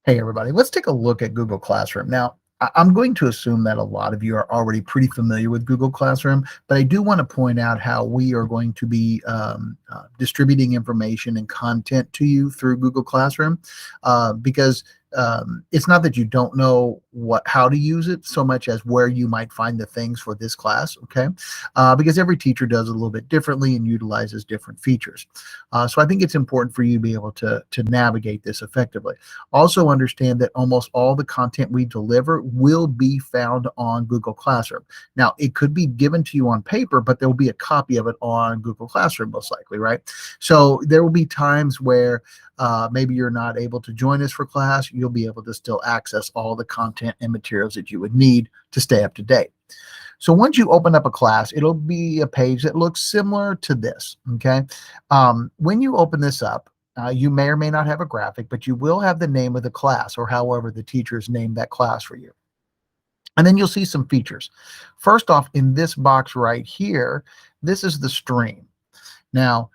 Hey, everybody, let's take a look at Google Classroom. Now, I'm going to assume that a lot of you are already pretty familiar with Google Classroom, but I do want to point out how we are going to be distributing information and content to you through Google Classroom because it's not that you don't know how to use it so much as where you might find the things for this class, okay? Because every teacher does it a little bit differently and utilizes different features. So I think it's important for you to be able to navigate this effectively. Also understand that almost all the content we deliver will be found on Google Classroom. Now, it could be given to you on paper, but there will be a copy of it on Google Classroom most likely, right? So there will be times where maybe you're not able to join us for class. You'll be able to still access all the content and materials that you would need to stay up to date. So once you open up a class, it'll be a page that looks similar to this, okay? When you open this up, you may or may not have a graphic, but you will have the name of the class or however the teachers named that class for you. And then you'll see some features. First off, in this box right here, this is the stream. Now,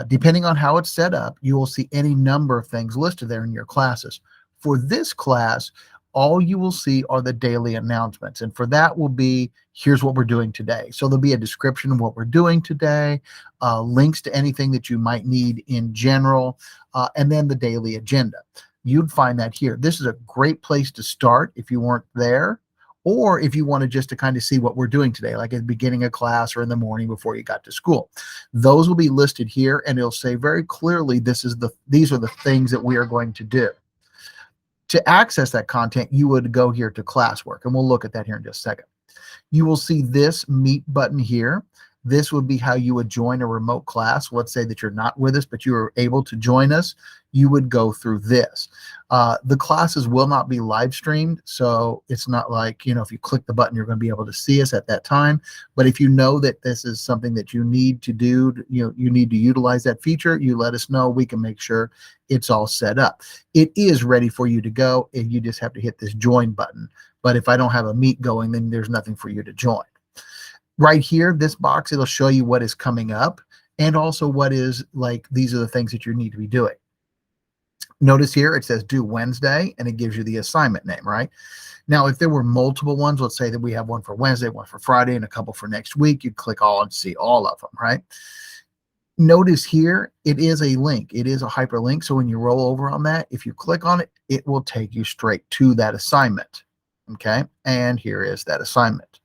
depending on how it's set up, you will see any number of things listed there in your classes. For this class, all you will see are the daily announcements. And for that will be, here's what we're doing today. So there'll be a description of what we're doing today, links to anything that you might need in general, and then the daily agenda. You'd find that here. This is a great place to start if you weren't there, or if you wanted just to kind of see what we're doing today, like at the beginning of class or in the morning before you got to school. Those will be listed here, and it'll say very clearly, these are the things that we are going to do. To access that content, you would go here to Classwork, and we'll look at that here in just a second. You will see this Meet button here. This would be how you would join a remote class. Let's say that you're not with us, but you are able to join us. You would go through this. The classes will not be live streamed, so it's not like, if you click the button, you're going to be able to see us at that time. But if you know that this is something that you need to do, you need to utilize that feature, you let us know. We can make sure it's all set up. It is ready for you to go, and you just have to hit this join button. But if I don't have a Meet going, then there's nothing for you to join. Right here, this box, it'll show you what is coming up and also what is like, these are the things that you need to be doing. Notice here it says due Wednesday, and it gives you the assignment name, right? Now, if there were multiple ones, let's say that we have one for Wednesday, one for Friday, and a couple for next week, you'd click all and see all of them, right? Notice here, it is a link. It is a hyperlink. So when you roll over on that, if you click on it, it will take you straight to that assignment, okay? And here is that assignment.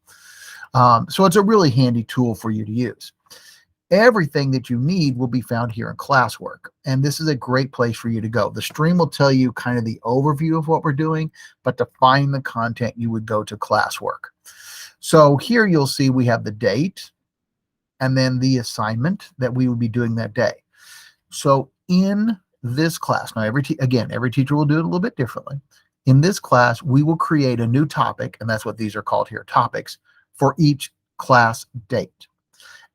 So it's a really handy tool for you to use. Everything that you need will be found here in Classwork, and this is a great place for you to go. The stream will tell you kind of the overview of what we're doing, but to find the content, you would go to Classwork. So here you'll see we have the date and then the assignment that we would be doing that day. So in this class, now every teacher will do it a little bit differently. In this class, we will create a new topic, and that's what these are called here, topics, for each class date.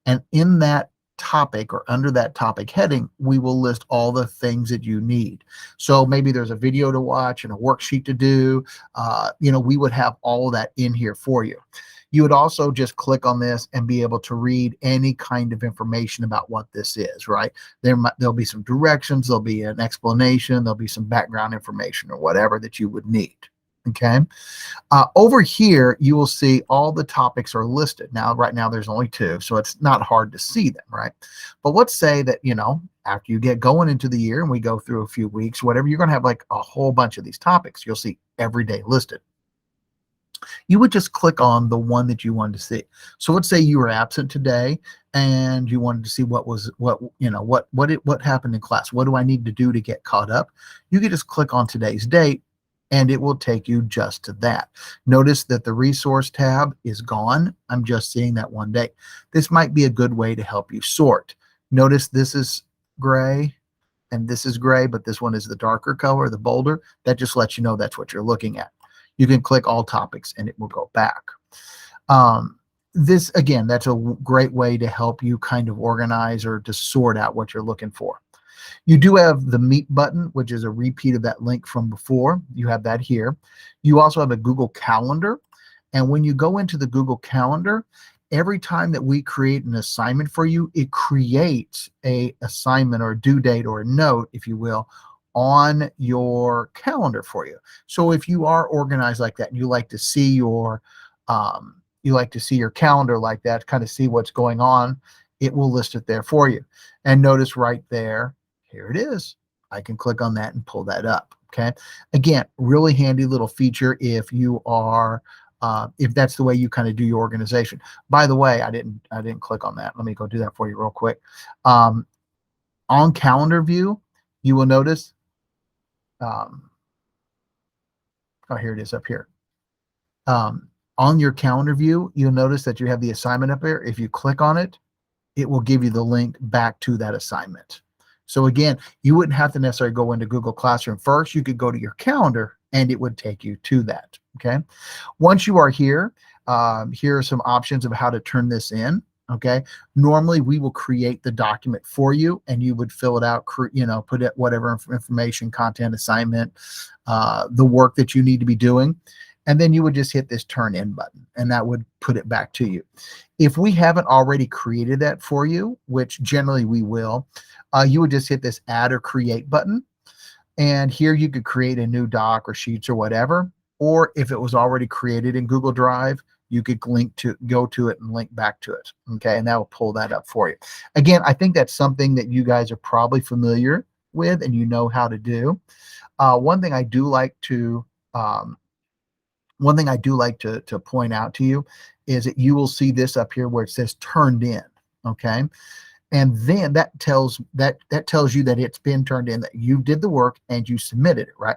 And in that topic or under that topic heading, we will list all the things that you need. So maybe there's a video to watch and a worksheet to do. We would have all of that in here for you. You would also just click on this and be able to read any kind of information about what this is, right? There'll be some directions, there'll be an explanation, there'll be some background information or whatever that you would need. Okay. Over here, you will see all the topics are listed. Now, right now, there's only 2, so it's not hard to see them, right? But let's say that, after you get going into the year and we go through a few weeks, whatever, you're going to have like a whole bunch of these topics. You'll see every day listed. You would just click on the one that you wanted to see. So let's say you were absent today and you wanted to see what happened in class. What do I need to do to get caught up? You could just click on today's date, and it will take you just to that. Notice that the resource tab is gone. I'm just seeing that one day. This might be a good way to help you sort. Notice this is gray and this is gray, but this one is the darker color, the bolder. That just lets you know that's what you're looking at. You can click all topics and it will go back. This, again, that's a great way to help you kind of organize or to sort out what you're looking for. You do have the Meet button, which is a repeat of that link from before. You have that here. You also have a Google Calendar. And when you go into the Google Calendar, every time that we create an assignment for you, it creates a assignment or a due date or a note, if you will, on your calendar for you. So if you are organized like that and you like to see your calendar like that, kind of see what's going on, it will list it there for you. And notice right there, here it is. I can click on that and pull that up. Okay. Again, really handy little feature if you are if that's the way you kind of do your organization. By the way, I didn't click on that. Let me go do that for you real quick. On calendar view, you will notice, oh, here it is up here. On your calendar view, you'll notice that you have the assignment up there. If you click on it, it will give you the link back to that assignment. So again, you wouldn't have to necessarily go into Google Classroom first. You could go to your calendar and it would take you to that. Okay. Once you are here, here are some options of how to turn this in. Okay. Normally we will create the document for you and you would fill it out, put it whatever information, content, assignment, the work that you need to be doing. And then you would just hit this turn in button and that would put it back to you. If we haven't already created that for you, which generally we will, you would just hit this add or create button. And here you could create a new doc or sheets or whatever. Or if it was already created in Google Drive, you could go to it and link back to it. Okay. And that will pull that up for you. Again, I think that's something that you guys are probably familiar with and you know how to do. One thing I do like to point out to you is that you will see this up here where it says turned in. Okay. And then that tells you that it's been turned in, that you did the work and you submitted it, right?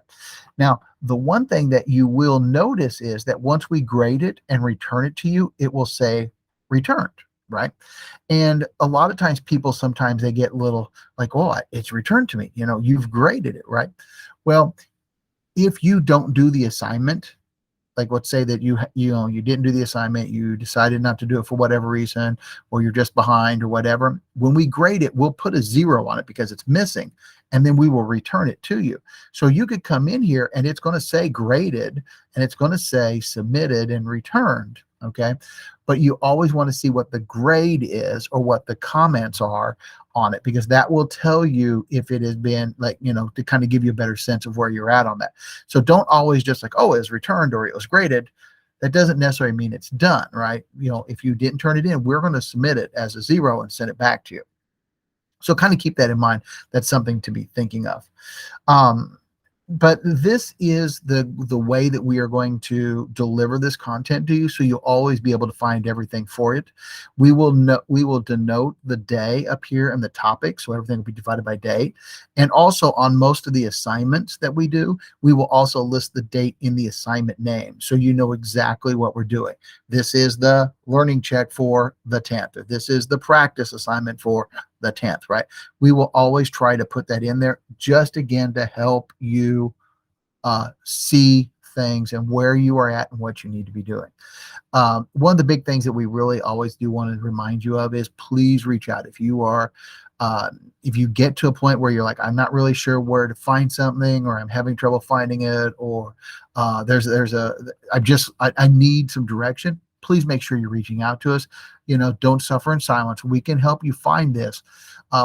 Now, the one thing that you will notice is that once we grade it and return it to you, it will say returned, right? And a lot of times sometimes they get a little like, oh, it's returned to me. You've graded it, right? Well, if you don't do the assignment, like let's say that you didn't do the assignment, you decided not to do it for whatever reason, or you're just behind or whatever. When we grade it, we'll put a 0 on it because it's missing, and then we will return it to you. So you could come in here and it's going to say graded and it's going to say submitted and returned. Okay. But you always want to see what the grade is or what the comments are on it, because that will tell you if it has been to kind of give you a better sense of where you're at on that. So don't always just like, oh, it was returned or it was graded. That doesn't necessarily mean it's done, right? If you didn't turn it in, we're going to submit it as a 0 and send it back to you. So kind of keep that in mind. That's something to be thinking of. But this is the way that we are going to deliver this content to you, so you'll always be able to find everything for it. We will denote the day up here and the topic, so everything will be divided by date. And also on most of the assignments that we do, we will also list the date in the assignment name, so you know exactly what we're doing. This is the learning check for the 10th, or this is the practice assignment for the 10th, right? We will always try to put that in there, just again to help you see things and where you are at and what you need to be doing. One of the big things that we really always do want to remind you of is please reach out. If you get to a point where you're like, I'm not really sure where to find something, or I'm having trouble finding it, or I need some direction, please make sure you're reaching out to us. Don't suffer in silence. We can help you find this.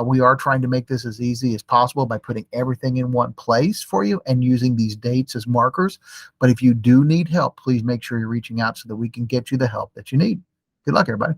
We are trying to make this as easy as possible by putting everything in one place for you and using these dates as markers. But if you do need help, please make sure you're reaching out so that we can get you the help that you need. Good luck, everybody.